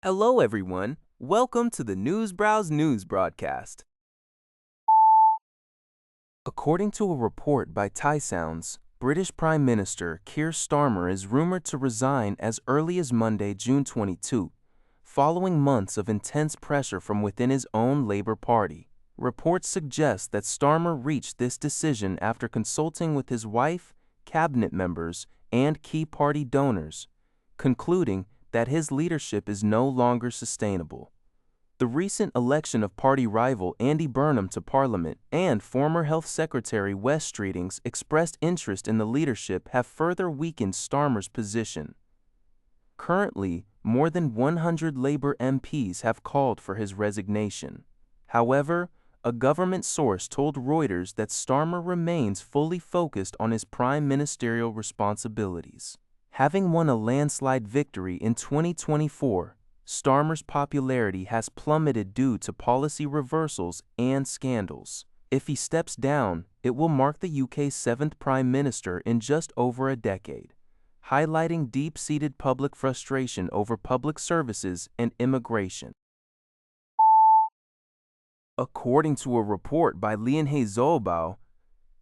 Hello, everyone. Welcome to the Newsbrowse News broadcast. According to a report by Thai Sounds, British Prime Minister Keir Starmer is rumored to resign as early as Monday, June 22, following months of intense pressure from within his own Labour Party. Reports suggest that Starmer reached this decision after consulting with his wife, cabinet members, and key party donors, concluding that his leadership is no longer sustainable. The recent election of party rival Andy Burnham to Parliament and former Health Secretary Wes Streeting's expressed interest in the leadership have further weakened Starmer's position. Currently, more than 100 Labour MPs have called for his resignation. However, a government source told Reuters that Starmer remains fully focused on his prime ministerial responsibilities. Having won a landslide victory in 2024, Starmer's popularity has plummeted due to policy reversals and scandals. If he steps down, it will mark the UK's seventh Prime Minister in just over a decade, highlighting deep-seated public frustration over public services and immigration. According to a report by Lianhe Zobao,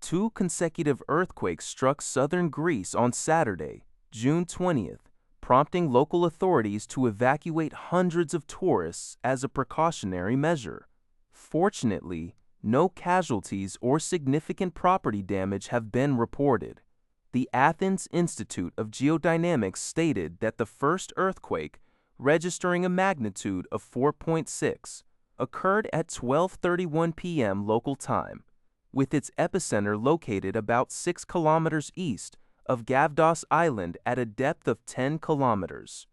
2 consecutive earthquakes struck southern Greece on Saturday, June 20th, prompting local authorities to evacuate hundreds of tourists as a precautionary measure. Fortunately, no casualties or significant property damage have been reported. The Athens Institute of Geodynamics stated that the first earthquake, registering a magnitude of 4.6, occurred at 12:31 p.m. local time, with its epicenter located about 6 kilometers east of Gavdos Island at a depth of 10 kilometers.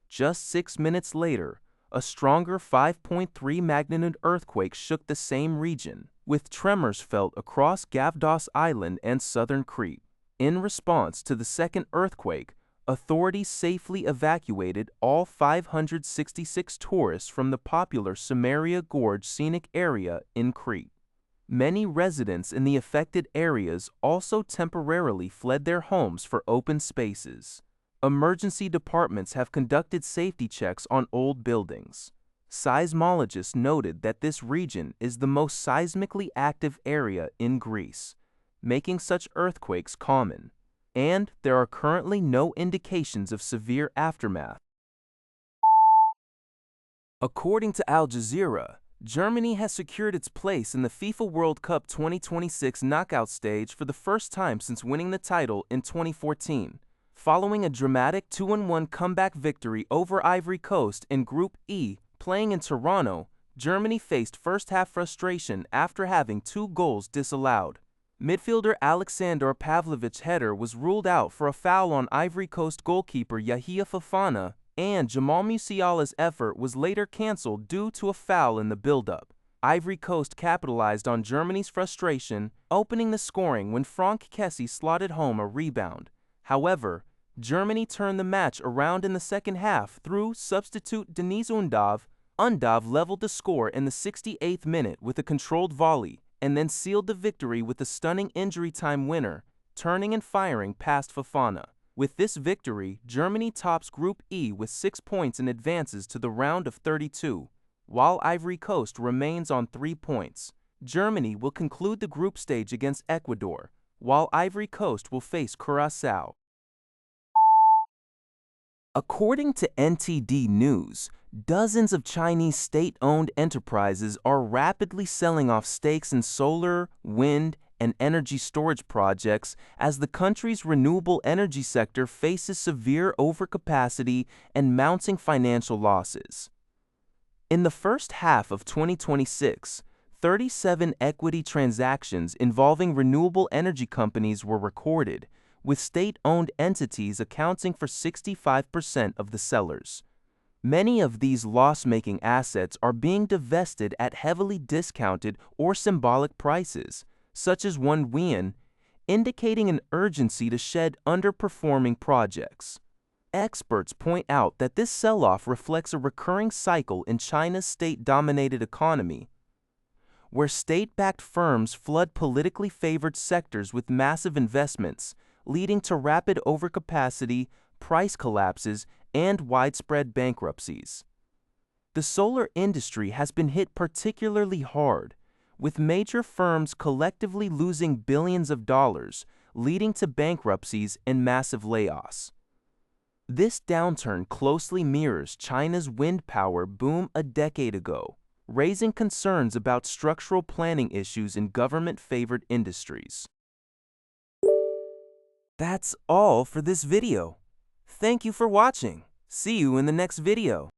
Just 6 minutes later, a stronger 5.3 magnitude earthquake shook the same region, with tremors felt across Gavdos Island and southern Crete. In response to the second earthquake, authorities safely evacuated all 566 tourists from the popular Samaria Gorge scenic area in Crete. Many residents in the affected areas also temporarily fled their homes for open spaces. Emergency departments have conducted safety checks on old buildings. Seismologists noted that this region is the most seismically active area in Greece, making such earthquakes common, and there are currently no indications of severe aftermath. According to Al Jazeera, Germany has secured its place in the FIFA World Cup 2026 knockout stage for the first time since winning the title in 2014. Following a dramatic 2-1 comeback victory over Ivory Coast in Group E, playing in Toronto, Germany faced first-half frustration after having 2 goals disallowed. Midfielder Alexander Pavlovich's header was ruled out for a foul on Ivory Coast goalkeeper Yahia Fofana, and Jamal Musiala's effort was later cancelled due to a foul in the build-up. Ivory Coast capitalized on Germany's frustration, opening the scoring when Franck Kessie slotted home a rebound. However, Germany turned the match around in the second half through substitute Deniz Undav. Undav leveled the score in the 68th minute with a controlled volley, and then sealed the victory with a stunning injury time winner, turning and firing past Fofana. With this victory, Germany tops Group E with 6 points and advances to the round of 32, while Ivory Coast remains on 3 points. Germany will conclude the group stage against Ecuador, while Ivory Coast will face Curaçao. According to NTD News, dozens of Chinese state-owned enterprises are rapidly selling off stakes in solar, wind, and energy storage projects as the country's renewable energy sector faces severe overcapacity and mounting financial losses. In the first half of 2026, 37 equity transactions involving renewable energy companies were recorded, with state-owned entities accounting for 65% of the sellers. Many of these loss-making assets are being divested at heavily discounted or symbolic prices, such as yuan, indicating an urgency to shed underperforming projects. Experts point out that this sell-off reflects a recurring cycle in China's state-dominated economy, where state-backed firms flood politically favored sectors with massive investments, leading to rapid overcapacity, price collapses, and widespread bankruptcies. the solar industry has been hit particularly hard, with major firms collectively losing billions of dollars, leading to bankruptcies and massive layoffs. This downturn closely mirrors China's wind power boom a decade ago, raising concerns about structural planning issues in government-favored industries. That's all for this video. Thank you for watching. See you in the next video.